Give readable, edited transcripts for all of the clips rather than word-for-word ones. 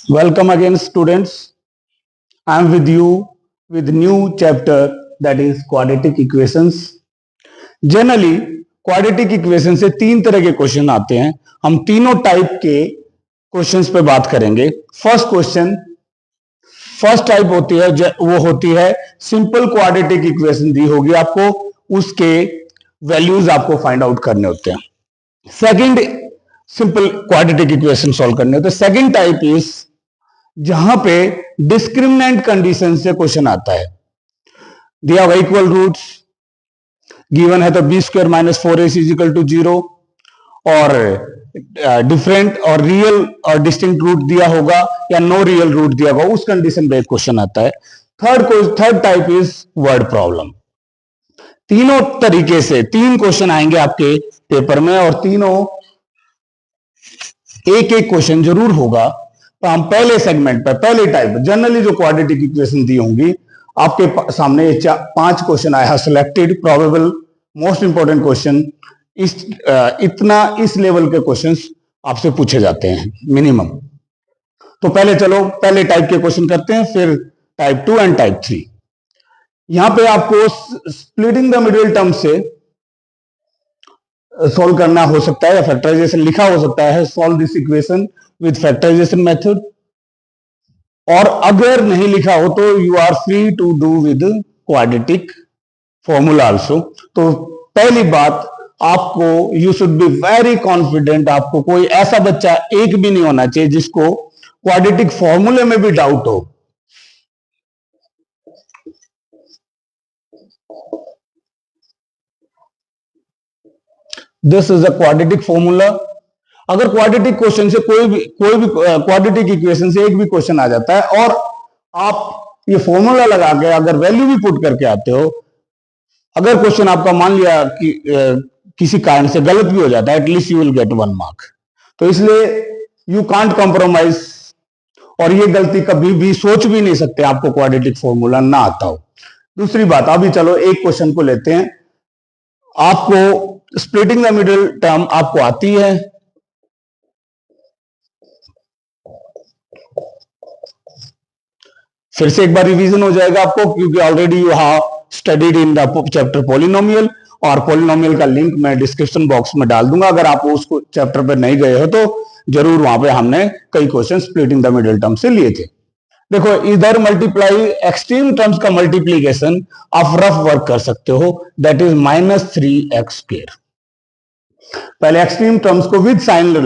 Welcome again, students. I am with you with new chapter, that is quadratic equations. Generally, quadratic equation से तीन तरह के question आते हैं. हम तीनों टाइप के क्वेश्चंस पे बात करेंगे. फर्स्ट टाइप होती है, वो होती है सिंपल क्वाड्रेटिक इक्वेशन दी होगी आपको, उसके वैल्यूज आपको फाइंड आउट करने होते हैं. Second simple quadratic equation solve करने होते हैं. सेकंड टाइप इज जहां पे डिस्क्रिमिनेंट कंडीशन से क्वेश्चन आता है. दिया हुआ इक्वल रूट्स गिवन है तो b square minus 4ac is equal to 0, और डिफरेंट और रियल और डिस्टिंक्ट रूट दिया होगा या नो रियल रूट दिया होगा, उस कंडीशन पे क्वेश्चन आता है. Third type is word problem. तीनों तरीके से तीन क्वेश्चन आएंगे आपके पेपर में, और तीनों एक एक क्वेश्चन जरूर होगा. तो हम पहले सेगमेंट पर पहले टाइप जनरली जो क्वाड्रेटिक इक्वेशन दी होंगी आपके सामने, ये 5 क्वेश्चन आया है. Selected probable most important question. इस लेवल के क्वेश्चंस आपसे पूछे जाते हैं मिनिमम. तो पहले टाइप के क्वेश्चन करते हैं, फिर टाइप 2 एंड टाइप 3. यहां पे आपको स्प्लिटिंग द मिडिल टर्म से सॉल्व करना हो सकता है, या फैक्टराइजेशन लिखा हो सकता है. Solve this equation with factorisation method, और अगर नहीं लिखा हो तो you are free to do with quadratic formula also. तो पहली बात, आपको you should be very confident. आपको कोई ऐसा बच्चा एक भी नहीं होना चाहिए जिसको क्वाड्रेटिक फॉर्मूले में भी डाउट हो. This is a quadratic formula. अगर क्वाड्रेटिक क्वेश्चन से कोई भी क्वाड्रेटिक इक्वेशन से एक भी क्वेश्चन आ जाता है और आप ये फॉर्मूला लगा के अगर वैल्यू भी पुट करके आते हो, अगर क्वेश्चन आपका मान लिया कि किसी कारण से गलत भी हो जाता है, at least you will get 1 mark. तो इसलिए यू कांट कॉम्प्रोमाइज, और ये गलती कभी भी सोच भी नहीं सकते आपको क्वाड्रेटिक फॉर्मूला ना आता हो. दूसरी बात, अभी चलो एक क्वेश्चन को लेते हैं. आपको स्प्लिटिंग द मिडिल टर्म आपको आती है. फिर से एक बार रिवीजन हो जाएगा आपको, क्योंकि already you have studied in the chapter polynomial, और पॉलिनोमियल का लिंक मैं डिस्क्रिप्शन बॉक्स में डाल दूंगा. अगर आप उस चैप्टर पर नहीं गए हो तो जरूर, वहां पे हमने कई question splitting the middle term से लिए थे. देखो, इधर मल्टीप्लाई एक्सट्रीम टर्म्स का मल्टीप्लीकेशन आप रफ वर्क कर सकते हो, दैट इज -3x². पहले एक्सट्रीम टर्म्स को विद साइन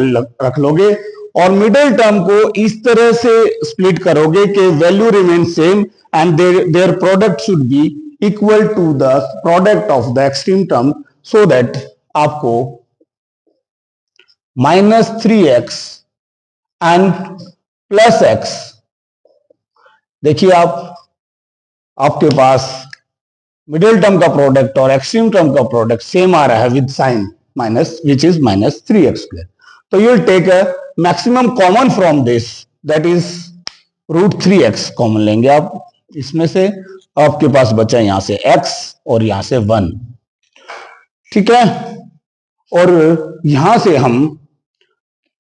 रख लोगे और मिडिल टर्म को इस तरह से स्प्लिट करोगे कि value remain same and their product should be equal to the product of the extreme term, so that आपको -3x एंड +x. देखिए, आपके पास मिडिल टर्म का प्रोडक्ट और एक्सट्रीम टर्म का प्रोडक्ट सेम आ रहा है with sign minus, which is -3x². तो you will take a maximum common from this, that is √3x common लेंगे आप. इसमें से आपके पास बचा यहां से x और यहां से 1. ठीक है, और यहां से हम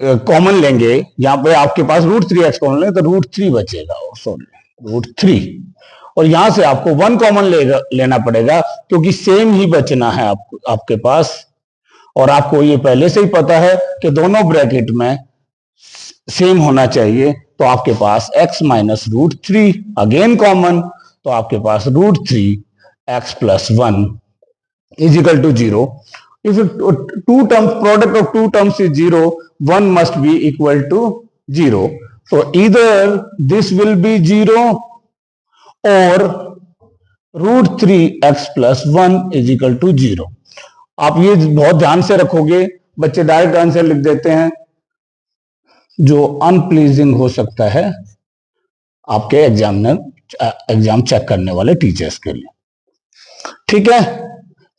कॉमन लेंगे. यहां पे आपके पास √3x कॉमन लेंगे तो √3 बचेगा, सॉरी √3. और यहां से आपको 1 कॉमन लेना पड़ेगा, क्योंकि सेम ही बचना है आपके पास. और आपको ये पहले से ही पता है कि दोनों ब्रैकेट में सेम होना चाहिए. तो आपके पास x माइनस √3 अगेन कॉमन, तो आपके पास √3x + 1 is equal to 0. If product of two terms is 0, one must be equal to 0. So either this will be 0 or √3x + 1 is equal to 0. आप ये बहुत ध्यान से रखोगे. बच्चे डायरेक्ट आंसर लिख देते हैं, जो अनप्लीजिंग हो सकता है आपके एग्जाम चेक करने वाले टीचर्स के लिए. ठीक है,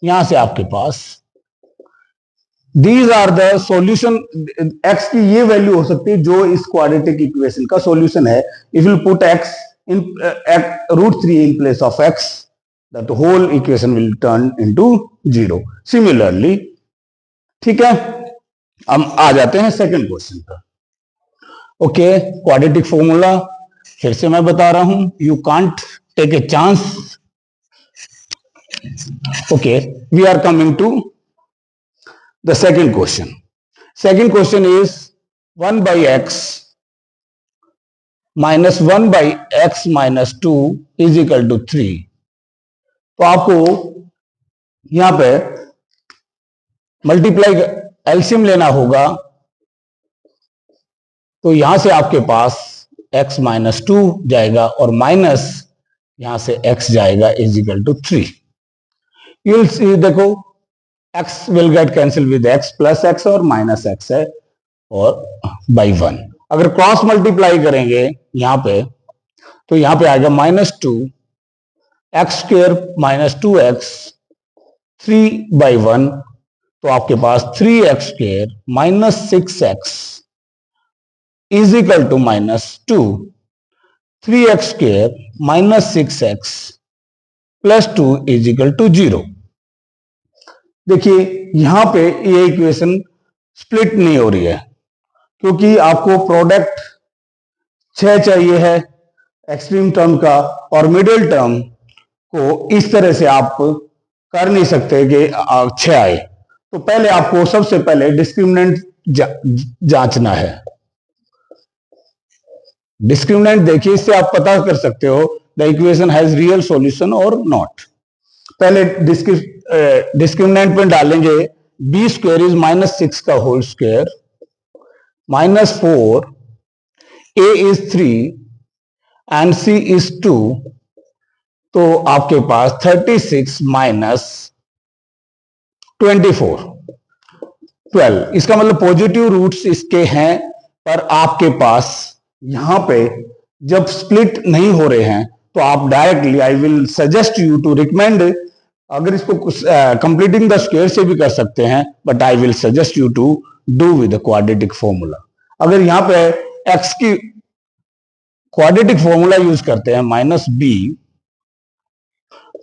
यहां से आपके पास these are the solution. x की ये वैल्यू हो सकती है जो इस क्वाड्रेटिक इक्वेशन का सॉल्यूशन है. If you put x in √3 in place of x, that the whole equation will turn into 0. Similarly, ठीक है, हम आ जाते हैं सेकंड क्वेश्चन पर. ओके, क्वाड्रेटिक फॉर्मूला फिर से मैं बता रहा हूं, you can't take a chance. Okay, we are coming to the second question. Second question is 1 by x minus 1 by x minus 2 is equal to 3. तो आपको यहां पे मल्टीप्लाई एलसीएम लेना होगा. तो यहां से आपके पास x माइनस 2 जाएगा और माइनस यहां से x जाएगा is equal to 3. You will see, देखो x will get cancel with x plus x और माइनस x है और बाई 1. अगर क्रॉस मल्टीप्लाई करेंगे यहां पे तो यहां पे आएगा minus 2 x square minus 2x 3 by 1. तो आपके पास 3x square minus 6x is equal to minus 2. 3x square minus 6x plus 2 is equal to 0. देखिए यहां पे ये इक्वेशन स्प्लिट नहीं हो रही है क्योंकि आपको प्रोडक्ट 6 चाहिए है एक्सट्रीम टर्म का, और मिडिल टर्म को इस तरह से आप कर नहीं सकते कि 6 आए. तो पहले आपको सबसे पहले डिस्क्रिमिनेंट जांचना है. डिस्क्रिमिनेंट देखिए, इससे आप पता कर सकते हो the equation has real solution और नॉट. पहले डिस्क्रिमिनेंट में डालेंगे बी स्क्वायर इज माइनस 6 का whole square minus 4 a is 3 and c is 2. तो आपके पास 36 माइनस 24 12. इसका मतलब पॉजिटिव रूट्स इसके हैं, पर आपके पास यहां पे जब स्प्लिट नहीं हो रहे हैं तो आप directly, I will suggest you to recommend, अगर इसको कंप्लीटिंग द स्क्वायर से भी कर सकते हैं, but I will suggest you to do with quadratic formula. अगर यहां पे x की क्वाड्रेटिक फॉर्मूला यूज करते हैं minus b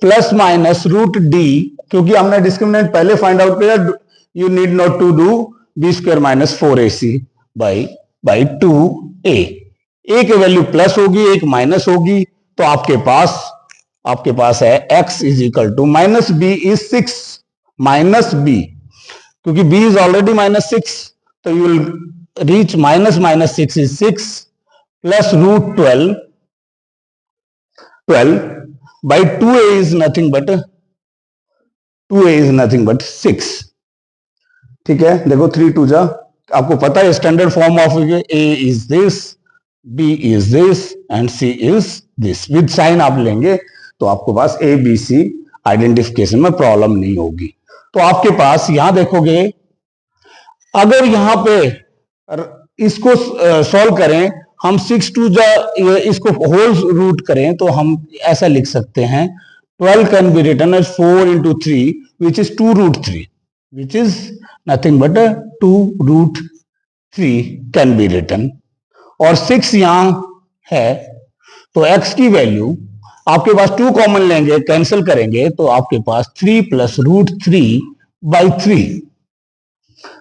plus minus root d, क्योंकि हमने डिस्क्रिमिनेंट पहले फाइंड आउट किया, you need not to do b square minus 4ac by 2a. A की वैल्यू प्लस होगी, एक माइनस होगी, तो आपके पास है x is equal to minus b is 6 minus b, क्योंकि b इज ऑलरेडी माइनस 6, तो you will reach minus minus 6 is 6 plus root 12 by 2a is nothing but 6. ठीक है, देखो 3 2 जा, आपको पता है standard form of a is this, b is this and c is this. With sign आप लेंगे तो आपके पास a b c आइडेंटिफिकेशन में प्रॉब्लम नहीं होगी. तो आपके पास यहां देखोगे, अगर यहां पे इसको सॉल्व करें, हम 6 2 जा इसको होल रूट करें तो हम ऐसा लिख सकते हैं 12 can be written as 4 into 3 which is 2 root 3, which is nothing but 2 root 3 can be written. और 6 यहां है, तो x की वैल्यू आपके पास 2 कॉमन लेंगे, कैंसिल करेंगे, तो आपके पास 3 प्लस रूट 3 बाई 3.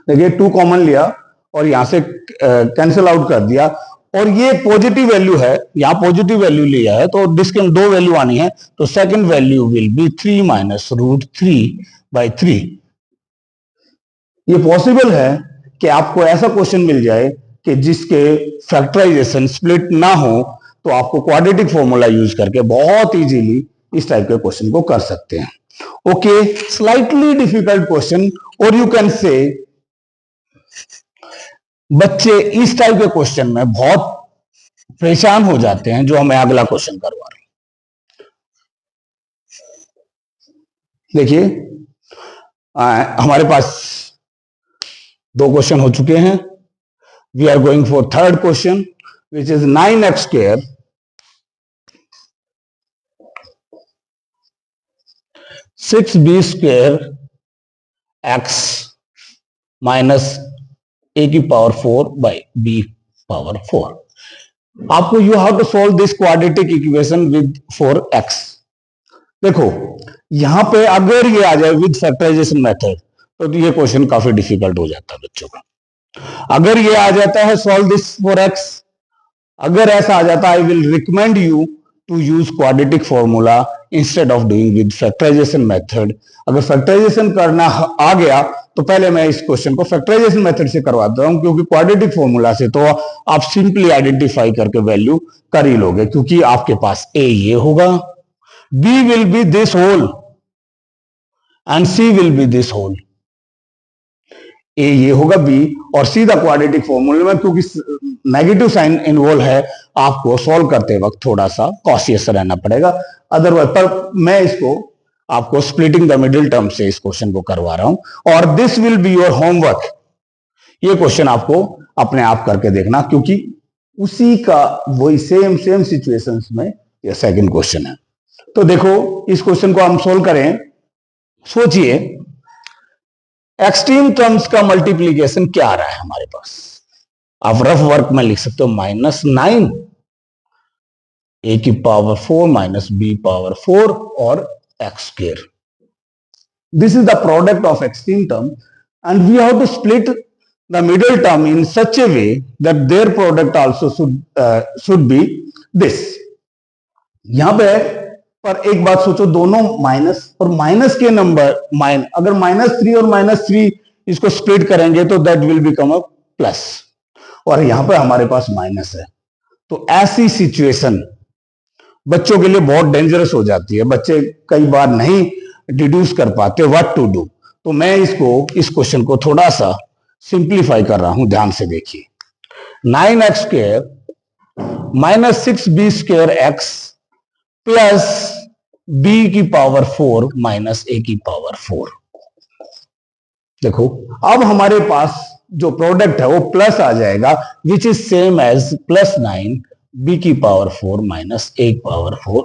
देखिए 2 कॉमन लिया और यहां से कैंसिल आउट कर दिया, और ये पॉजिटिव वैल्यू है, यहां पॉजिटिव वैल्यू लिया है तो जिसके 2 वैल्यू आनी है, तो second value will be 3 minus root 3 by 3. ये पॉसिबल है कि आपको ऐसा क्वेश्चन मिल जाए कि जिसके फैक्टराइजेशन स्प्लिट ना हो, तो आपको क्वाड्रेटिक फॉर्मूला यूज करके बहुत इजीली इस टाइप के क्वेश्चन को कर सकते हैं. ओके, स्लाइटली डिफिकल्ट क्वेश्चन, और यू कैन से बच्चे इस टाइप के क्वेश्चन में बहुत परेशान हो जाते हैं, जो हमें अगला क्वेश्चन करवा रहे हैं. देखिए हमारे पास 2 क्वेश्चन हो चुके हैं. We are going for third question which is 9x square 6b square x minus a की पावर 4 बाई b पावर 4. आपको you have to solve this quadratic equation with 4x. देखो यहां पे अगर ये आ जाए विद फैक्टराइजेशन मेथड तो ये क्वेश्चन काफी डिफिकल्ट हो जाता है बच्चों का. अगर ये आ जाता है सॉल्व दिस 4x अगर ऐसा आ जाता, I will recommend you to use quadratic formula instead of doing with factorisation method. अगर फैक्टराइजेशन करना आ गया तो पहले मैं इस क्वेश्चन को फैक्टराइजेशन मेथड से करवाता हूं, क्योंकि क्वाड्रेटिक फॉर्मूला से तो आप सिंपली आइडेंटिफाई करके वैल्यू कर ही लोगे, क्योंकि आपके पास ए ये होगा, B will be this whole and C will be this whole. A ये होगा बी और सीधा क्वाड्रेटिक फॉर्मूले में, क्योंकि नेगेटिव साइन इन्वॉल्व है, आपको सॉल्व करते वक्त थोड़ा सा कॉशियस रहना पड़ेगा। अदरवाइज पर मैं इसको आपको स्प्लिटिंग द मिडिल टर्म से इस क्वेश्चन को करवा रहा हूं, और this will be your homework. ये क्वेश्चन आपको अपने आप करके देखना, क्योंकि उसी का वही सेम सिचुएशंस में ये सेकंड क्वेश्चन है। तो देखो इस क्वेश्चन को हम सोल्व करें। सोचिए एक्सट्रीम टर्म्स का मल्टीप्लीकेशन क्या आ रहा है हमारे पास। आप रफ वर्क में लिख सकते हो -9 ए की पावर 4 माइनस बी पावर 4 और x square. This is the product of extreme term and we have to split the middle term in such a way that their product also should be this. यहां पे पर एक बात सोचो, दोनों minus और minus के नंबर अगर -3 और -3 इसको स्प्लिट करेंगे तो that will become a plus, और यहां पर हमारे पास माइनस है। तो ऐसी सिचुएशन बच्चों के लिए बहुत डेंजरस हो जाती है, बच्चे कई बार नहीं डिड्यूस कर पाते व्हाट टू डू। तो मैं इस क्वेश्चन को थोड़ा सा सिंप्लीफाई कर रहा हूं, ध्यान से देखिए। 9x square minus 6b square x plus b की पावर 4 माइनस a की पावर 4। देखो अब हमारे पास जो प्रोडक्ट है वो प्लस आ जाएगा, which is same as +9 b की पावर 4 माइनस a की पावर 4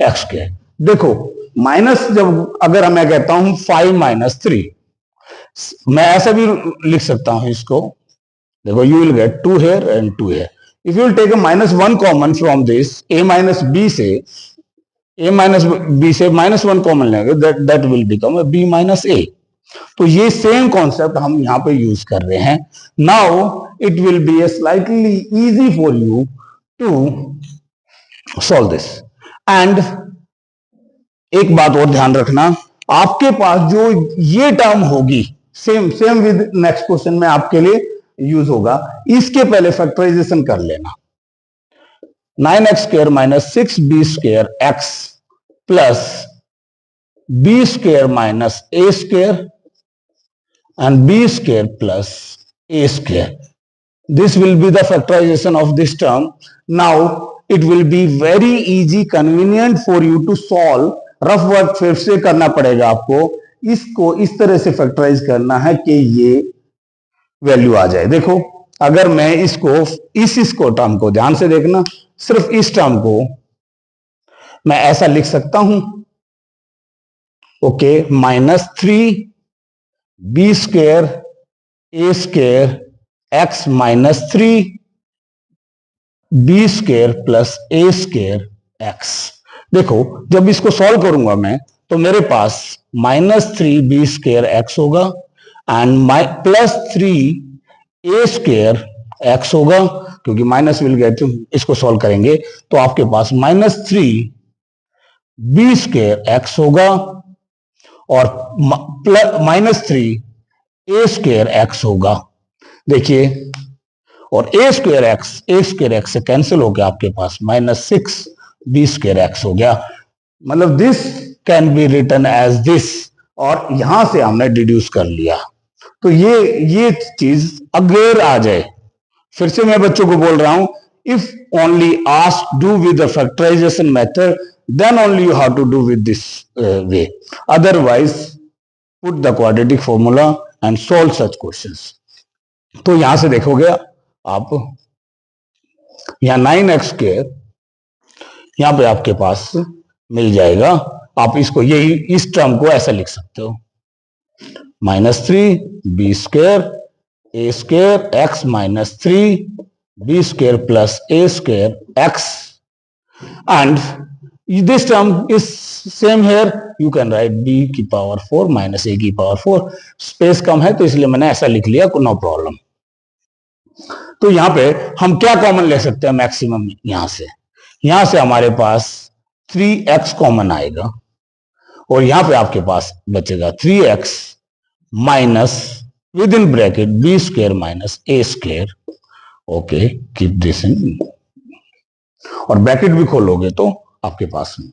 एक्स स्क्वायर। देखो माइनस जब अगर मैं कहता हूं 5 माइनस 3, मैं ऐसा भी लिख सकता हूं इसको। देखो you will get 2 here and 2 here। If you will take a -1 common from this, a minus b से -1 कॉमन लेंगे, that will become b minus a। तो ये सेम कॉन्सेप्ट हम यहां पे यूज कर रहे हैं। Now it will be a slightly easy for you to solve this. And एक बात और ध्यान रखना, आपके पास जो ये टर्म होगी सेम विद नेक्स्ट क्वेश्चन में आपके लिए यूज होगा, इसके पहले फैक्टराइजेशन कर लेना। 9x square minus 6b square x plus b square minus a square and b square plus a square. This will be the factorization of this term. Now it will be very easy, convenient for you to solve. Rough work फिर से करना पड़ेगा आपको, इसको इस तरह से factorise करना है कि ये वैल्यू आ जाए। देखो अगर मैं इसको टर्म को ध्यान से देखना, सिर्फ इस टर्म को मैं ऐसा लिख सकता हूं, okay, -3 b square a square x minus 3 b square plus a square x। देखो जब इसको सॉल्व करूंगा मैं तो मेरे पास -3 b स्क्वायर x होगा एंड +3 a स्क्वायर x होगा, क्योंकि माइनस विल गेट, इसको सॉल्व करेंगे तो आपके पास -3 b स्क्वायर x होगा और -3 a स्क्वायर x होगा। देखिए, और a स्क्वायर x से कैंसिल हो गया, आपके पास -6 b स्क्वायर x हो गया। मतलब this can be written as this, और यहां से हमने डिड्यूस कर लिया। तो ये चीज अगर आ जाए, फिर से मैं बच्चों को बोल रहा हूं, if only ask do with the factorisation method, then only you have to do with this way. Otherwise put the quadratic formula and solve such questions. तो यहां से देखोगे आप, यहां 9x स्क्वायर यहां पे आपके पास मिल जाएगा। आप इसको यही इस टर्म को ऐसा लिख सकते हो, -3 b square a square x minus 3 b square plus a square x, and this term is same here, you can write b की पावर 4 माइनस a की पावर 4। स्पेस कम है तो इसलिए मैंने ऐसा लिख लिया, नो प्रॉब्लम। तो यहां पे हम क्या कॉमन ले सकते हैं मैक्सिमम? यहां से हमारे पास 3x कॉमन आएगा और यहां पे आपके पास बचेगा 3x minus with in bracket b square minus a square. Okay, keep this in, और ब्रैकेट भी खोलोगे तो आपके पास में,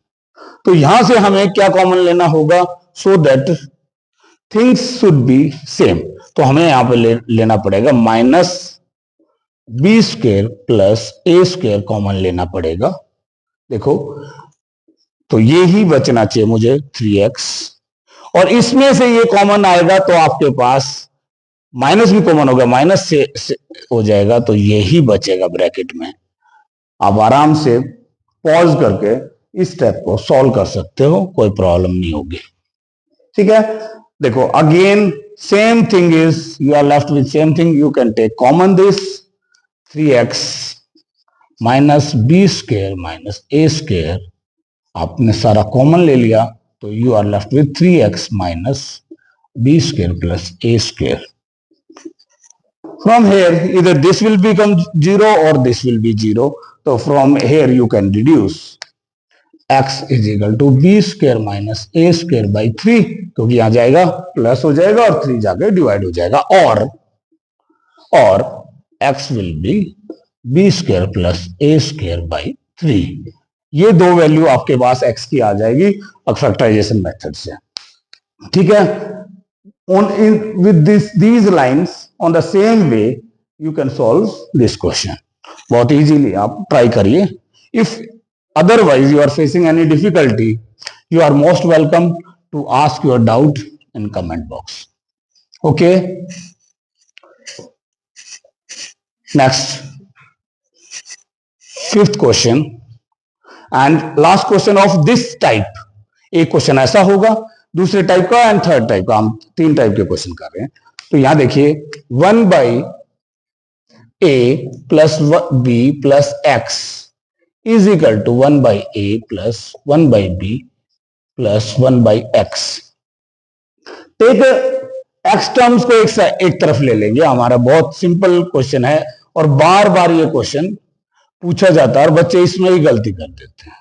तो यहां से हमें क्या कॉमन लेना होगा? So that things should be same, तो हमें यहां पे लेना पड़ेगा minus b square plus a square common लेना पड़ेगा। देखो, तो ये ही बचना चाहिए मुझे 3x, और इसमें से ये कॉमन आएगा तो आपके पास माइनस भी कॉमन होगा, माइनस से हो जाएगा, तो ये ही बचेगा ब्रैकेट में। आप आराम से पॉज करके इस स्टेप को सॉल्व कर सकते हो, कोई प्रॉब्लम नहीं होगी। ठीक है, देखो again same thing is, you are left with same thing, you can take common this 3x minus b square minus a square, आपने सारा कॉमन ले लिया, तो you are left with 3x minus b square plus a square. From here, either this will become 0 or this will be 0. So from here you can deduce x is equal to b square minus a square by 3, क्योंकि यहां जाएगा plus हो जाएगा और 3 जाके divide हो जाएगा, और x will be b square plus a square by 3। ये दो वैल्यू आपके पास x की आ जाएगी फैक्टराइजेशन मेथड से। ठीक है, with these lines on the same way you can solve this question बहुत easily। आप ट्राई करिए। If otherwise you are facing any difficulty, you are most welcome to ask your doubt in comment box. Okay, next, fifth question and last question of this type। एक question ऐसा होगा, दूसरे type का and third type का, हम 3 type के question कर रहे हैं। तो यहां देखिए 1 by a plus b plus x is equal to 1 by a plus 1 by b plus 1 by x. Take x terms को एक तरफ ले लेंगे, हमारा बहुत सिंपल क्वेश्चन है और बार बार ये क्वेश्चन पूछा जाता है और बच्चे इसमें ही गलती कर देते हैं।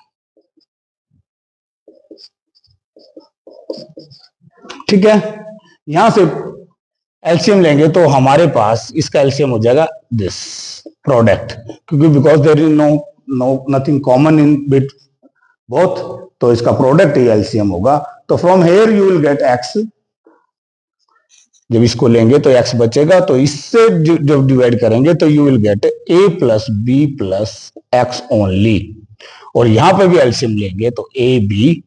ठीक है, यहां से एलसीएम लेंगे तो हमारे पास इसका एलसीएम हो जाएगा दिस प्रोडक्ट, क्योंकि because there is nothing common in bit both, तो इसका प्रोडक्ट ही एलसीएम होगा। तो from here you will get x, जब इसको लेंगे तो एक्स बचेगा, तो इससे जब डिवाइड करेंगे तो you will get a plus b plus x only, और यहां पे भी एलसीएम लेंगे तो ए बी,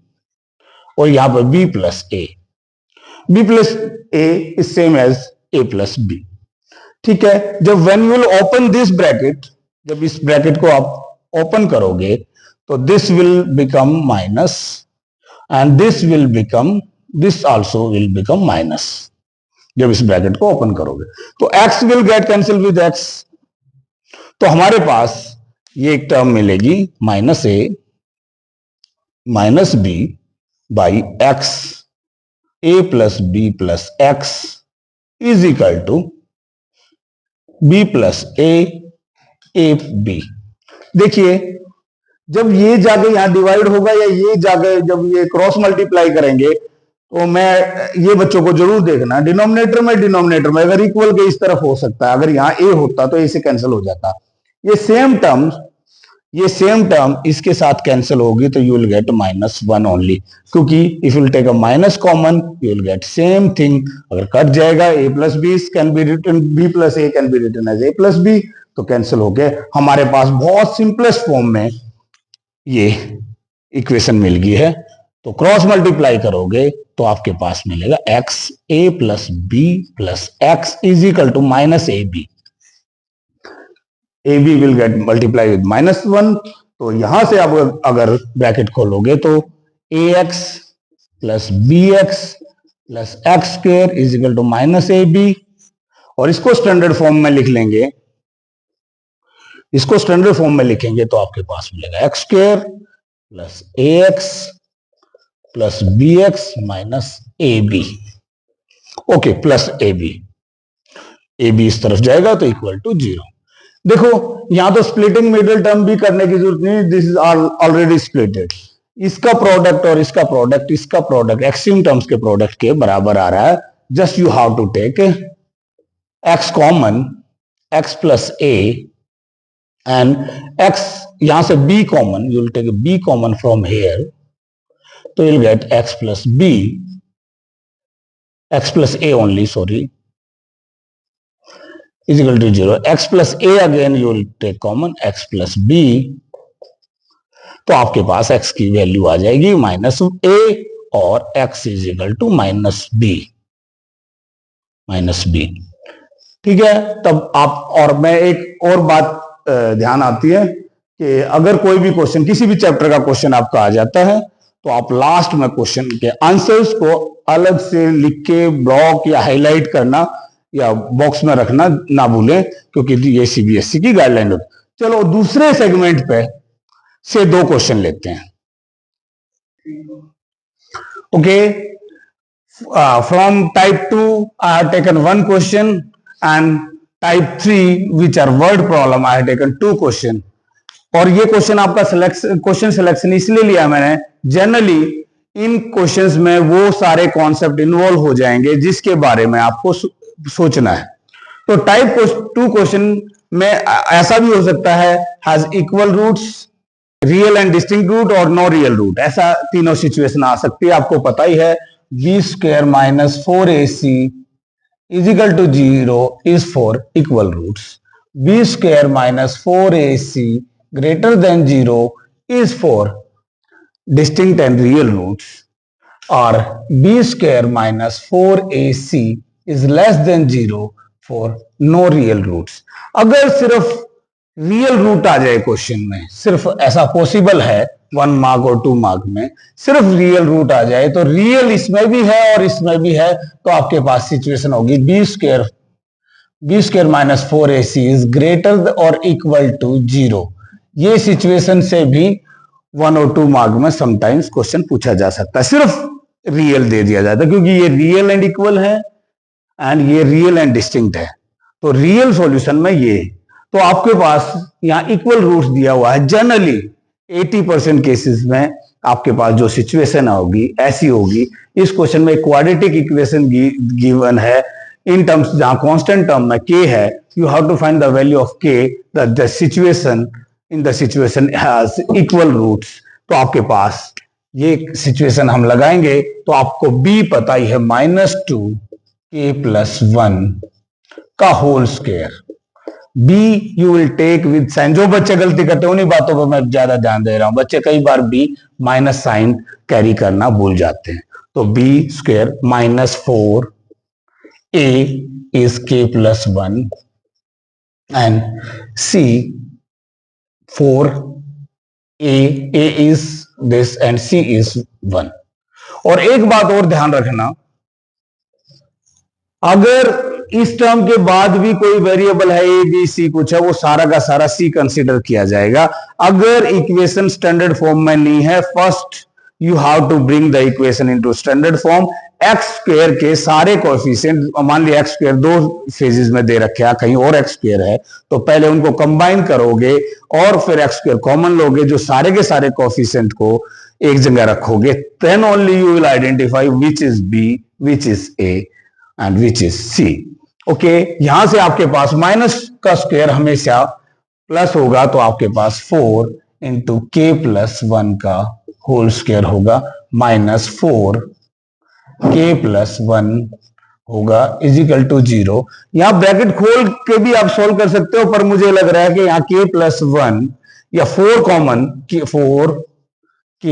और यहां पर b plus a, b plus a is same as a plus b. ठीक है, जब when you will open this bracket, जब इस ब्रैकेट को आप ओपन करोगे तो this will become minus and this will become, this also will become minus जब इस ब्रैकेट को ओपन करोगे, तो x will get cancel with x, तो हमारे पास ये एक टर्म मिलेगी minus a minus b by x a plus b plus x is equal to b plus a b. देखिए, जब ये जाके यहां डिवाइड होगा या ये जाके जब ये क्रॉस मल्टीप्लाई करेंगे, तो मैं ये बच्चों को जरूर देखना, डिनोमिनेटर में अगर इक्वल के इस तरफ हो सकता है, अगर यहाँ ए होता तो ए से कैंसिल हो जाता, ये सेम टर्म इसके साथ कैंसिल होगी, तो यू विल गेट -1 ओनली, क्योंकि if you take a minus common you will get same thing. अगर कट जाएगा a plus b can be written, b plus a can be written as a plus b, तो cancel हो गए। हमारे पास बहुत simplest form में ये equation मिल गई है, तो क्रॉस मल्टीप्लाई करोगे तो आपके पास मिलेगा x a plus b plus x is equal to minus a b, a b will get multiply with -1, तो यहां से आप अगर ब्रैकेट खोलोगे तो ax plus b x plus x square is equal to minus a b, और इसको standard form में लिख लेंगे, इसको स्टैंडर्ड फॉर्म में लिखेंगे तो आपके पास मिलेगा x square plus a x plus b x minus a b. Okay, plus a b इस तरफ जाएगा तो इक्वल टू 0। देखो यहां तो स्प्लिटिंग मिडिल टर्म भी करने की जरूरत नहीं, दिस इज ऑलरेडी स्प्लिटेड। इसका प्रोडक्ट और इसका प्रोडक्ट एक्सट्रीम टर्म्स के प्रोडक्ट के बराबर आ रहा है। Just you have to take x common, x plus a and x यहां से b common, you will take b common from here, तो you'll get x plus b, x plus a only, sorry, is equal to 0. x plus a again you will take common, x plus b, तो आपके पास x की value आ जाएगी minus a और x is equal to minus b, ठीक है। तब आप, और मैं एक और बात ध्यान आती है कि अगर कोई भी क्वेश्चन, किसी भी चैप्टर का क्वेश्चन आपका आ जाता है, तो आप लास्ट में क्वेश्चन के आंसर्स को अलग से लिख के ब्लॉक या हाईलाइट करना या बॉक्स में रखना ना भूलें, क्योंकि ये सीबीएसई की गाइडलाइन होती है। चलो दूसरे सेगमेंट पे से दो क्वेश्चन लेते हैं। Okay, from type 2 I have taken 1 question and type 3 which are word problem I have taken 2 question. और ये क्वेश्चन आपका क्वेश्चन सिलेक्शन इसलिए लिया मैंने, जनरली इन क्वेश्चंस में वो सारे कॉन्सेप्ट इन्वॉल्व हो जाएंगे जिसके बारे में आपको सोचना है। तो टाइप 2 क्वेश्चन में ऐसा भी हो सकता है, has equal roots, real and distinct root और नो रियल रूट, ऐसा तीनों सिचुएशन आ सकती है। आपको पता ही है b square minus 4ac is equal to 0 is for equal roots, b square minus 4ac greater than 0 is for distinct and real roots, or b square minus 4ac is less than 0 for no real roots। अगर सिर्फ real root आ जाए question में, सिर्फ ऐसा possible है 1 mark और 2 mark में, सिर्फ रियल रूट आ जाए, तो रियल इसमें भी है और इसमें भी है, तो आपके पास सिचुएशन होगी b square minus 4ac is greater और इक्वल टू 0। ये सिचुएशन से भी 1 और 2 मार्क में समटाइम्स क्वेश्चन पूछा जा सकता है, सिर्फ रियल दे दिया जाता है, क्योंकि ये रियल एंड इक्वल है एंड ये रियल एंड डिस्टिंक्ट है। तो रियल सॉल्यूशन में ये, तो आपके पास यहाँ इक्वल रूट्स दिया हुआ है। जनरली 80% केसेस में आपके पास जो सिचुएशन होगी ऐसी होगी। इस क्वेश्चन में क्वाड्रेटिक इक्वेशन गिवन है इन टर्म्स, जहां कांस्टेंट टर्म में k है, you have to find the value of k, the situation in the situation has equal roots. तो आपके पास ये सिचुएशन हम लगाएंगे तो आपको b पता ही है -2k + 1 का whole square. b you will take with sign. जो बच्चे गलती करते हैं उन्हीं बातों पर मैं ज्यादा ध्यान दे रहा हूं। बच्चे कई बार b माइनस साइन कैरी करना भूल जाते हैं। तो b square -4a is k + 1 and c 4a is this and c is 1। और एक बात और ध्यान रखना, अगर इस टर्म के बाद भी कोई वेरिएबल है a b c कुछ है, वो सारा का सारा c कंसीडर किया जाएगा। अगर इक्वेशन स्टैंडर्ड फॉर्म में नहीं है, first you have to bring the equation into standard form. X square के सारे कोएफिशिएंट, मान लिया एक्स स्क्वायर 2 फेजेस में दे रखे हैं, कहीं और एक्स स्क्वायर है, तो पहले उनको कंबाइन करोगे और फिर एक्स स्क्वायर कॉमन लोगे, जो सारे के सारे कोएफिशिएंट को एक जगह रखोगे, then only you will identify which is b, which is a and which is c. Okay, यहां से आपके पास माइनस का स्क्वायर हमेशा प्लस होगा, तो आपके पास 4 × k + 1 का होल स्क्वायर होगा, -4 k + 1 होगा इज इक्वल टू 0। यहां ब्रैकेट खोल के भी आप सोल्व कर सकते हो, पर मुझे लग रहा है कि यहाँ k + 1 या 4 कॉमन, 4k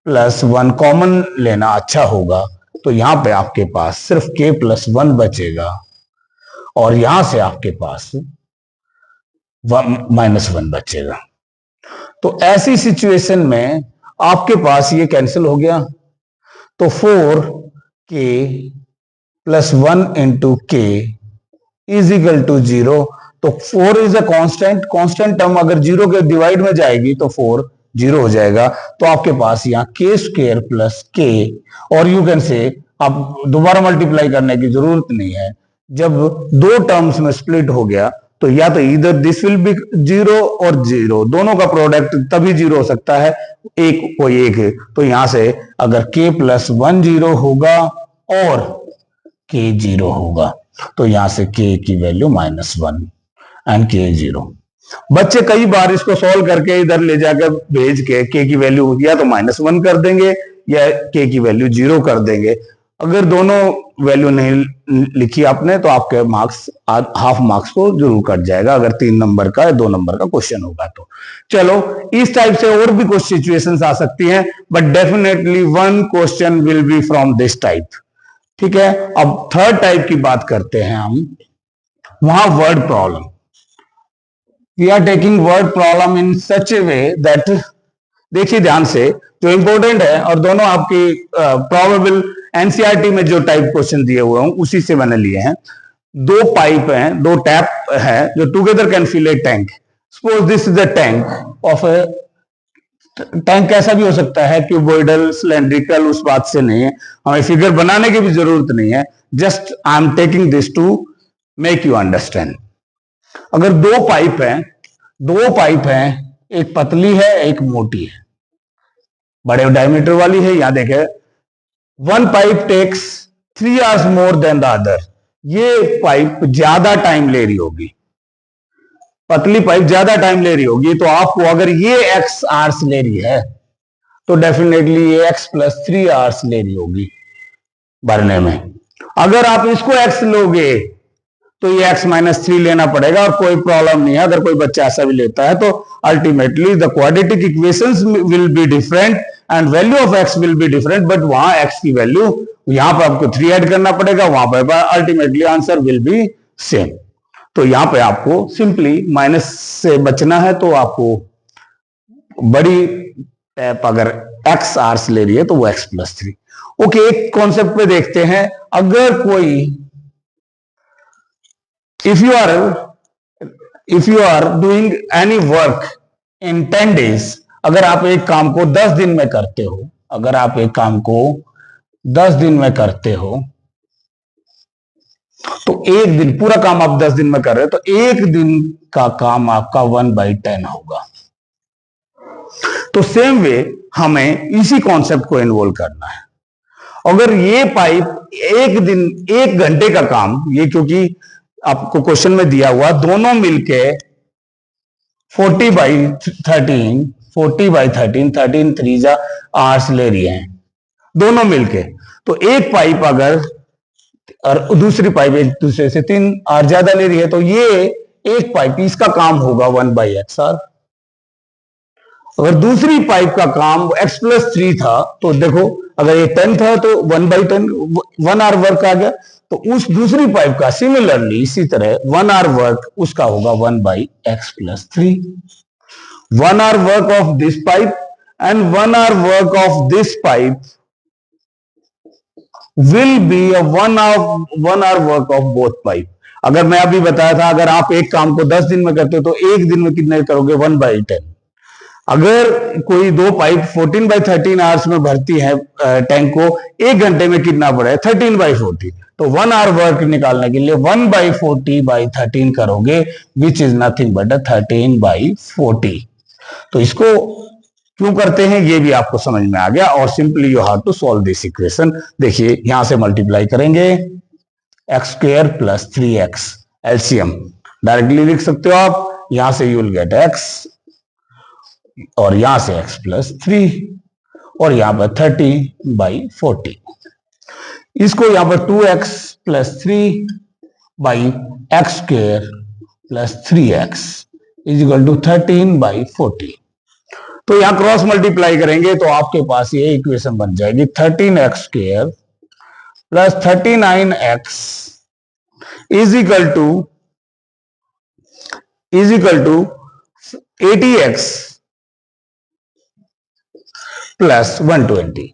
+ 1 कॉमन लेना अच्छा होगा। तो यहां पे आपके पास सिर्फ k + 1 बचेगा और यहां से आपके पास -1 बचेगा। तो ऐसी सिचुएशन में आपके पास ये कैंसिल हो गया, तो 4k + 1 × k is equal to 0। तो 4 इज अ कांस्टेंट टर्म अगर 0 के डिवाइड में जाएगी तो 4 0 हो जाएगा। तो आपके पास यहाँ k² + k, और यू कैन से, आप दोबारा मल्टीप्लाई करने की जरूरत नहीं है, जब 2 टर्म्स में स्प्लिट हो गया तो या तो इधर दिस विल बी जीरो और जीरो, दोनों का प्रोडक्ट तभी जीरो हो सकता है, एक कोई एक है। तो यहां से अगर k प्लस 1 जीरो होगा और k जीरो होगा, तो यहां से k की वैल्यू -1 एंड k जीरो। बच्चे कई बार इसको सॉल्व करके इधर ले जाकर भेज के k की वैल्यू या तो -1 कर देंगे या k की वैल्यू जीरो कर देंगे। अगर दोनों वैल्यू नहीं लिखी आपने तो आपके मार्क्स हाफ मार्क्स को जरूर कट जाएगा, अगर 3 नंबर का या 2 नंबर का क्वेश्चन होगा तो। चलो, इस टाइप से और भी कुछ सिचुएशंस आ सकती हैं, but definitely one question will be from this type. ठीक है, अब थर्ड टाइप की बात करते हैं हम, वहां word problem. We are taking word problem in such a way that, देखिए ध्यान से, जो इंपॉर्टेंट है और दोनों आपकी प्रोबेबल एनसीईआरटी में जो टाइप क्वेश्चन दिए हुए हैं उसी से मैंने लिए हैं। दो पाइप हैं, दो टैप है जो together can fill a tank. Suppose this is the tank of a, tank कैसा भी हो सकता है, क्यूबॉइडल, सिलेंड्रिकल, उस बात से नहीं है, हमें फिगर बनाने की भी जरूरत नहीं है, just I am taking this to make you understand. अगर दो पाइप हैं, एक पतली है एक मोटी है, बड़े डायमीटर वाली है, यहां देखें, one pipe takes 3 hours more than the other. ये पाइप ज्यादा टाइम ले रही होगी, पतली पाइप ज्यादा टाइम ले रही होगी, तो आपको अगर ये x आवर्स ले रही है तो डेफिनेटली ये x प्लस 3 hours ले रही होगी भरने में। अगर आप इसको x लोगे तो ये x माइनस 3 लेना पड़ेगा और कोई प्रॉब्लम नहीं है। अगर कोई बच्चा ऐसा भी लेता है तो ultimately the quadratic equations will be different and value of x will be different, but वहां x की वैल्यू, यहां पर आपको 3 ऐड करना पड़ेगा, वहां पर ultimately answer will be same. तो यहां पे आपको सिंपली माइनस से बचना है, तो आपको बड़ी टैप अगर x आवर्स ले रही है तो वो x प्लस 3। ओके, एक कॉन्सेप्ट पे देखते हैं, अगर कोई if you are doing any work in 10 days, अगर आप एक काम को 10 दिन में करते हो, अगर आप एक काम को 10 दिन में करते हो, तो एक दिन, पूरा काम आप 10 दिन में कर रहे हो, तो एक दिन का काम आपका 1/10 होगा। तो सेम वे हमें इसी कॉन्सेप्ट को इन्वॉल्व करना है। अगर ये पाइप एक दिन, 1 घंटे का काम, ये क्योंकि आपको क्वेश्चन में दिया हुआ दोनों मिलके 40/13 13 3 आवर्स ले रही हैं दोनों मिलके, तो एक पाइप अगर और दूसरी पाइप एक दूसरे से 3 आवर ज्यादा ले रही है, तो ये एक पाइप, इसका काम होगा 1/x आवर। अगर दूसरी पाइप का काम x प्लस 3 था, तो देखो अगर ये 10 था तो 1/10 1 आवर वर्क आ गया, तो उस दूसरी पाइप का सिमिलरली इसी तरह 1 आवर वर्क उसका होगा 1/x plus 3। 1 hour work of this pipe and 1 hour work of this pipe will be a 1 hour work of both pipe. अगर मैं अभी बताया था, अगर आप एक काम को 10 दिन में करते हो तो एक दिन में कितने करोगे, 1/10। अगर कोई दो पाइप 14/13 आवर्स में भरती है टैंक को, एक घंटे में कितना पड़े, 13/40। तो 1 आवर वर्क निकालने के लिए 1/40/13 करोगे, विच इज नथिंग बट 13/40। तो इसको क्यों करते हैं ये भी आपको समझ में आ गया, और simply you have to solve this equation. देखिए यहां से मल्टीप्लाई करेंगे, x² plus 3x, LCM directly लिख सकते हो आप, यहां से यू विल गेट x और यहां से x प्लस 3 और यहां पर 30/40। इसको यहां पर 2x plus 3/x² plus 3x is equal to 13/40। तो यहां क्रॉस मल्टीप्लाई करेंगे तो आपके पास ये इक्वेशन बन जाएगी 13x² plus 39x is equal to 80x plus 120।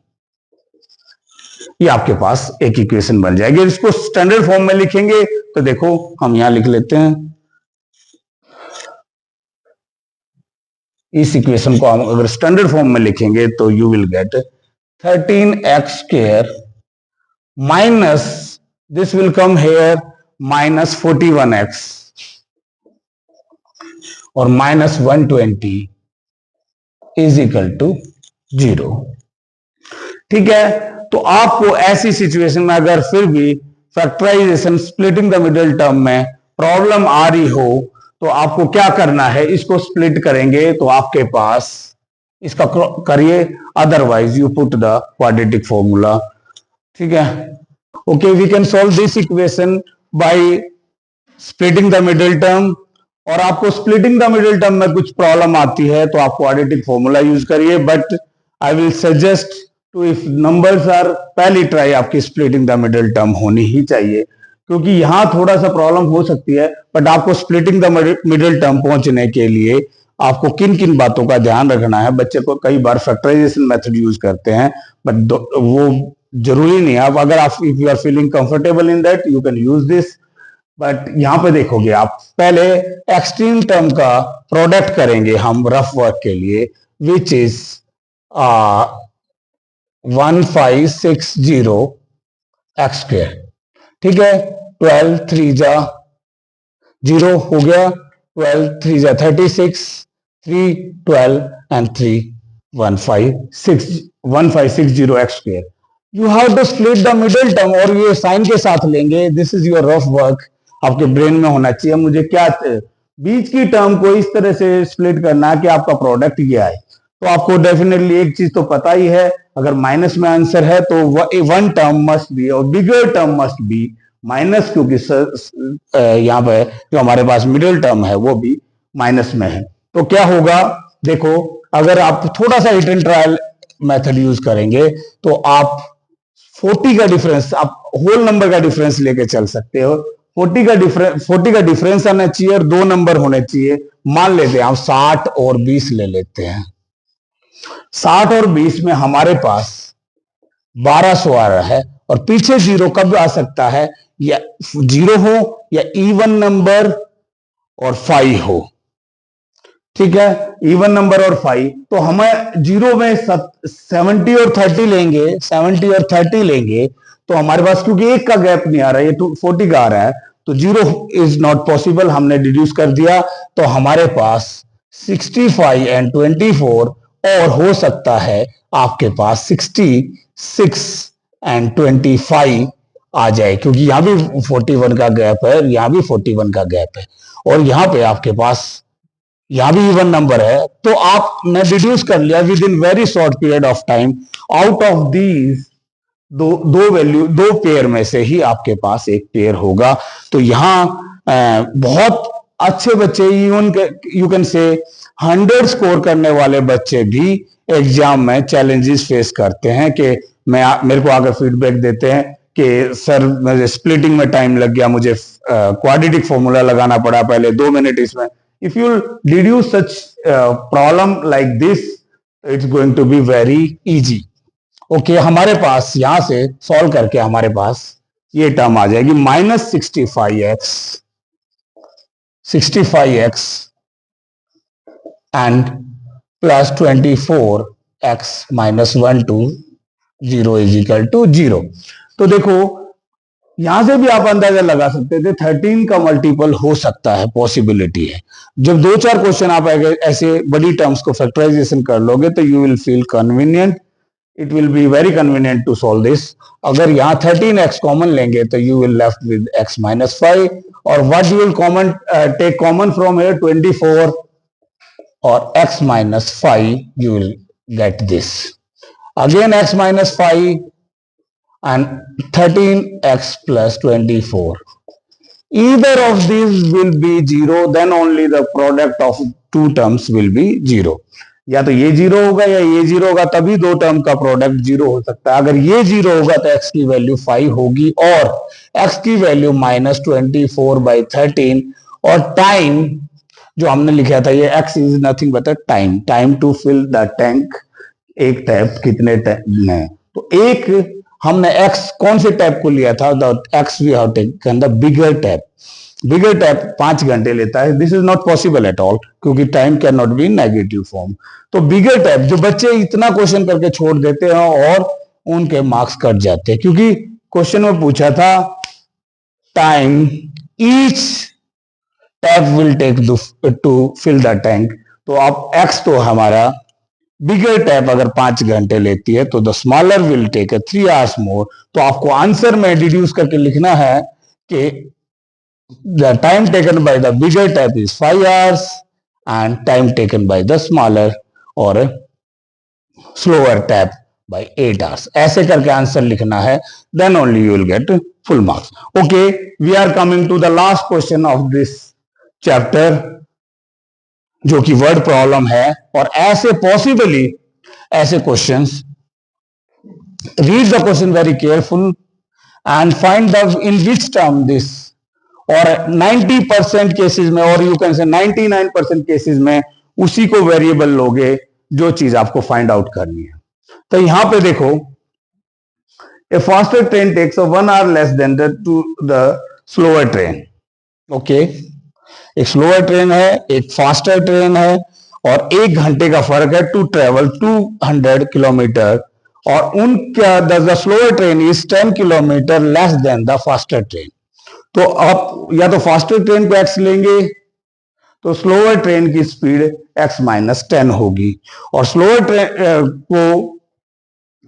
ये आपके पास एक इक्वेशन बन जाएगी। इसको स्टैंडर्ड फॉर्म में लिखेंगे तो देखो हम यहां लिख लेते हैं, इस इक्वेशन को हम अगर स्टैंडर्ड फॉर्म में लिखेंगे तो you will gate 13x² minus this will come here -41x और -120 इज इक्वल टू 0। ठीक है, तो आपको ऐसी सिचुएशन में अगर फिर भी factorisation splitting the middle term में प्रॉब्लम आ रही हो तो आपको क्या करना है, इसको स्प्लिट करेंगे तो आपके पास इसका करिए, otherwise you put the quadratic formula. ठीक है, okay, we can solve this equation by splitting the middle term. और आपको स्प्लिटिंग द मिडिल टर्म में कुछ प्रॉब्लम आती है तो आप क्वाड्रेटिक फॉर्मूला यूज करिए, but I will suggest to if numbers are, पहली ट्राई आपकी स्प्लिटिंग द मिडिल टर्म होनी ही चाहिए, क्योंकि यहां थोड़ा सा प्रॉब्लम हो सकती है, बट आपको स्प्लिटिंग द मिडिल टर्म पहुंचने के लिए आपको किन किन बातों का ध्यान रखना है। बच्चे को कई बार फैक्टराइजेशन मेथड यूज करते हैं, बट वो जरूरी नहीं है। अब अगर आप if you are feeling comfortable in that you can use this, but यहां पे देखोगे आप पहले एक्सट्रीम टर्म का प्रोडक्ट करेंगे हम रफ वर्क के लिए, विच इज 1560 एक्स स्क्वायर। ठीक है, 12 3 जा 0 हो गया, 12 3 जा 36, 3 12 and 3 1560 x square. You have to split the middle term, और ये साइन के साथ लेंगे। This is your rough work, आपके ब्रेन में होना चाहिए। मुझे क्या बीच की टर्म को इस तरह से स्प्लिट करना है कि आपका प्रोडक्ट ये आए। तो आपको डेफिनेटली एक चीज तो पता ही है, अगर माइनस में आंसर है तो वन टर्म मस्ट बी और बिगर टर्म मस्ट बी माइनस, क्योंकि यहाँ पे जो हमारे पास मिडिल टर्म है वो भी माइनस में है। तो क्या होगा, देखो, अगर आप थोड़ा सा hit and trial method use करेंगे तो आप 40 का डिफरेंस, आप होल नंबर का डिफरेंस लेके चल सकते हो। 40 का डिफरेंस आना चाहिए और 2 नंबर होने चाहिए। मान लेते हैं हम 60 और 20 ले लेते हैं। 60 और 20 में हमारे पास 1200 आ रहा है, और पीछे 0 कब आ सकता है, या 0 हो या इवन नंबर और 5 हो। ठीक है, इवन नंबर और 5, तो हमें 0 में 70 और 30 लेंगे, 70 और 30 लेंगे तो हमारे पास, क्योंकि एक का गैप नहीं आ रहा है, ये 40 का आ रहा है, तो 0 इज नॉट पॉसिबल, हमने डिड्यूस कर दिया। तो हमारे पास 65 एंड 24, और हो सकता है आपके पास 66 एंड 25 आ जाए, क्योंकि यहां भी 41 का गैप है, यहां भी 41 का गैप है, और यहां पे आपके पास यहां भी इवन नंबर है। तो आपने डिड्यूस कर लिया with in very short period of time, out of these दो वैल्यू, 2 पेयर में से ही आपके पास एक पेयर होगा। तो यहां बहुत अच्छे बच्चे, even you can say 100 score करने वाले बच्चे भी एग्जाम में चैलेंजेस फेस करते हैं कि मेरे को आकर फीडबैक देते हैं कि सर मुझे स्प्लिटिंग में टाइम लग गया, मुझे क्वाड्रेटिक फॉर्मूला लगाना पड़ा पहले 2 मिनट इसमें। If you deduce such problem like this, it's going to be very easy. Okay, हमारे पास यहां से सॉल्व करके हमारे पास ये टर्म आ जाएगी -65x and plus 24x minus 120 is equal to 0। तो देखो यहां से भी आप अंदाजा लगा सकते थे 13 का मल्टीपल हो सकता है, पॉसिबिलिटी है। जब 2-4 क्वेश्चन आप ऐसे बड़ी टर्म्स को फैक्टराइजेशन कर लोगे तो you will feel convenient, it will be very convenient to solve this. अगर यहां 13x कॉमन लेंगे तो you will left with x minus 5, और what you will common take common from here 24 और x minus 5, you will get this again x minus 5 and 13x plus 24. Either of these will be 0, then only the product of 2 terms will be 0. या तो ये 0 होगा या ये 0 होगा, तभी 2 term का प्रोडक्ट 0 हो सकता है। अगर ये 0 होगा तो x की वैल्यू 5 होगी, और x की वैल्यू -24/13, और टाइम जो हमने लिखा था, ये x is nothing but time to fill the tank. एक टैप कितने टैप में, तो एक हमने x कौन से टैप को लिया था, the x we have taken the bigger tap. Bigger tap 5 घंटे लेता है, this is not possible at all, क्योंकि time can not be in negative form. तो बिगर टैप, जो बच्चे इतना क्वेश्चन करके छोड़ देते हैं और उनके मार्क्स कट जाते हैं, क्योंकि क्वेश्चन में पूछा था time each tap will take to fill the tank. तो आप एक्स तो हमारा बिगर टैप अगर 5 घंटे लेती है तो the smaller will take 3 hours more. तो आपको आंसर में डिड्यूस करके लिखना है कि the time taken by the bigger tap is 5 hours and time taken by the smaller और स्लोअर टैप by 8 hours। ऐसे करके आंसर लिखना है, then only you will get full marks। Okay, we are coming to the last question of this chapter, जो कि word problem है। और ऐसे पॉसिबली ऐसे questions, read the question very careful and find the in which term this. और 90% cases में, और you can say 99% cases में उसी को वेरिएबल लोगे जो चीज आपको फाइंड आउट करनी है। तो यहां पे देखो, a faster train takes 1 hour less than the slower train. Okay, एक स्लोअर ट्रेन है, एक फास्टर ट्रेन है, और 1 घंटे का फर्क है टू ट्रेवल 200 किलोमीटर। और उनका the slower train is 10 kilometre less than the faster train. तो आप या तो फास्टर ट्रेन को एक्स लेंगे तो स्लोअर ट्रेन की स्पीड x माइनस 10 होगी, और स्लोअर ट्रेन को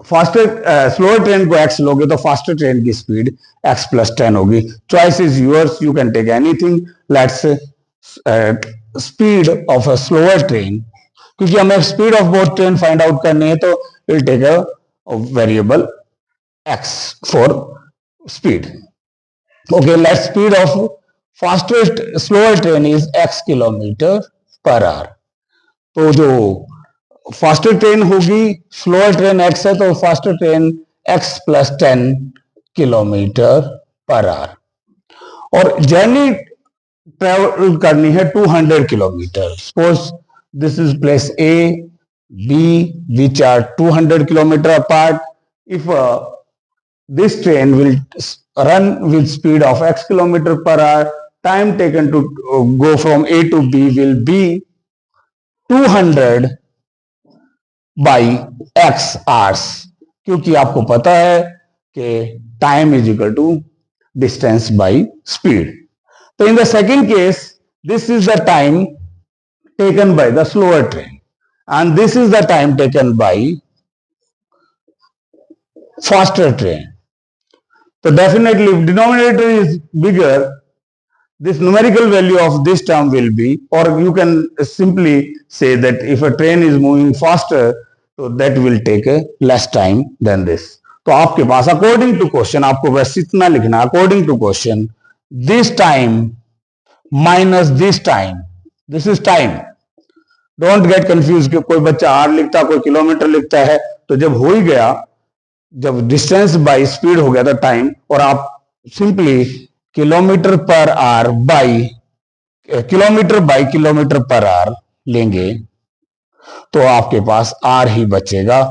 स्लोअर ट्रेन को x लोगे तो फास्टर ट्रेन की स्पीड x प्लस 10 होगी। Choice is yours, you can take anything. Let's speed of a slower train, क्योंकि हमें speed of both train find out करनी है, तो will take a variable x for speed. Okay, let speed of fastest slower train is x kilometre per hour. तो जो faster train होगी, slower train x है, तो faster train x plus 10 kilometre per our. और journey travel करनी है 200 kilometre. Suppose this is place A, B, which are 200 kilometer apart. If this train will run with speed of x kilometer per hour, time taken to go from A to B will be 200 by x hours, क्योंकि आपको पता है कि time is equal to distance by speed. तो in the second case, this is the time taken by the slower train and this is the time taken by faster train. So definitely if denominator is bigger, this numerical value of this term will be, or you can simply say that if a train is moving faster, so that will take a less time than this. तो आपके पास according to question आपको बस इतना लिखना, according to question, this time minus this time, this is time. Don't get confused कि कोई बच्चा are लिखता है, कोई किलोमीटर लिखता है। तो जब हो ही गया, जब डिस्टेंस बाई स्पीड हो गया था टाइम, और आप simply kilometre per hour by kilometre per hour लेंगे तो आपके पास आर ही बचेगा।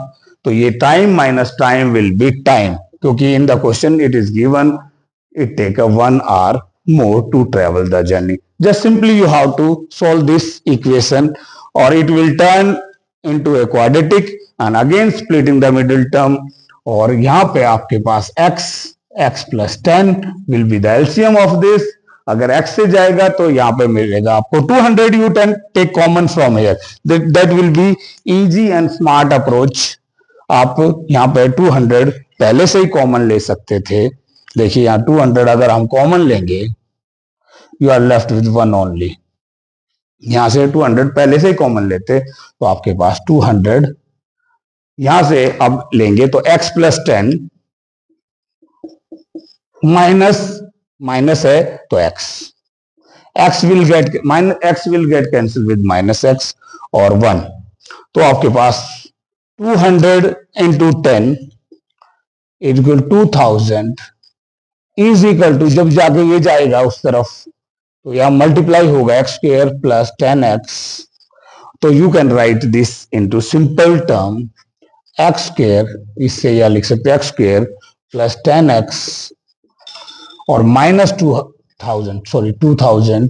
तो ये time minus time will be time, क्योंकि in the question it is given it take a 1 hour more to travel the journey. Just simply you have to solve this equation, or it will turn into a quadratic, and again splitting the middle term, और यहां पे आपके पास x plus 10 will be the LCM of this. अगर x से जाएगा तो यहां पे मिलेगा आपको 200, you take common from here, that will be easy and smart approach. आप यहां पे 200 पहले से ही कॉमन ले सकते थे। देखिए यहां 200 अगर हम कॉमन लेंगे, you are left with 1 only. यहां से 200 पहले से ही कॉमन लेते तो आपके पास 200 यहां से अब लेंगे तो x प्लस 10 माइनस है तो x will get cancel with minus x और 1। तो आपके पास 200 into 10 equal 2000 is equal to, जब जाके ये जाएगा उस तरफ तो यहां मल्टीप्लाई होगा x स्क्वायर प्लस 10x। तो you can write this into simple term x square, इससे यह लिख सकते हैं x स्क्वायर प्लस 10x और माइनस 2000।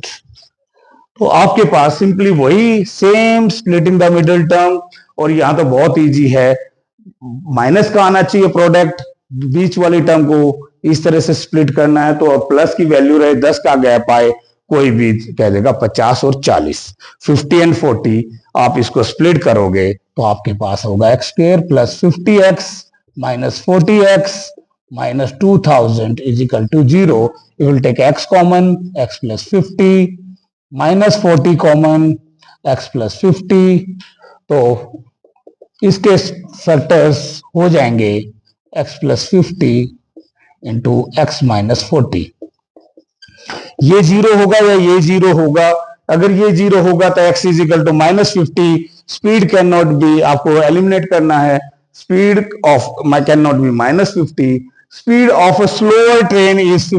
तो आपके पास सिंपली वही same splitting the middle term, और यहां तो बहुत इजी है, माइनस का आना चाहिए प्रोडक्ट, बीच वाली टर्म को इस तरह से स्प्लिट करना है तो प्लस की वैल्यू रहे, 10 का गैप आए कोई भी कह देगा 50 और 40। 50 एंड 40 आप इसको स्प्लिट करोगे तो आपके पास होगा x square plus 50x minus 40x minus 2000 is equal to 0. You will take x common, x plus 50 minus 40 common, x plus 50. तो इसके फैक्टर्स हो जाएंगे x plus 50 into x minus 40। ये जीरो होगा या ये जीरो होगा? अगर ये जीरो होगा तो x is equal to minus 50। Speed can not be, आपको एलिमिनेट करना है, speed of can not be minus 50। Speed of a slower train is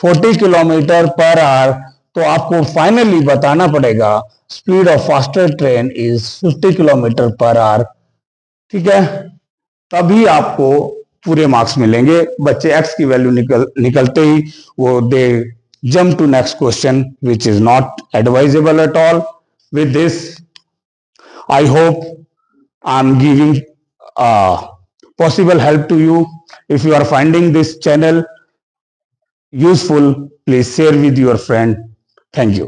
40 kilometre per hour. तो आपको फाइनली बताना पड़ेगा speed of faster train is 50 kilometre per hour. ठीक है, तभी आपको पूरे मार्क्स मिलेंगे। बच्चे एक्स की वैल्यू निकलते ही वो they jump to next question which is not advisable at all. With this I hope I am giving possible help to you. If you are finding this channel useful, please share with your friend. Thank you.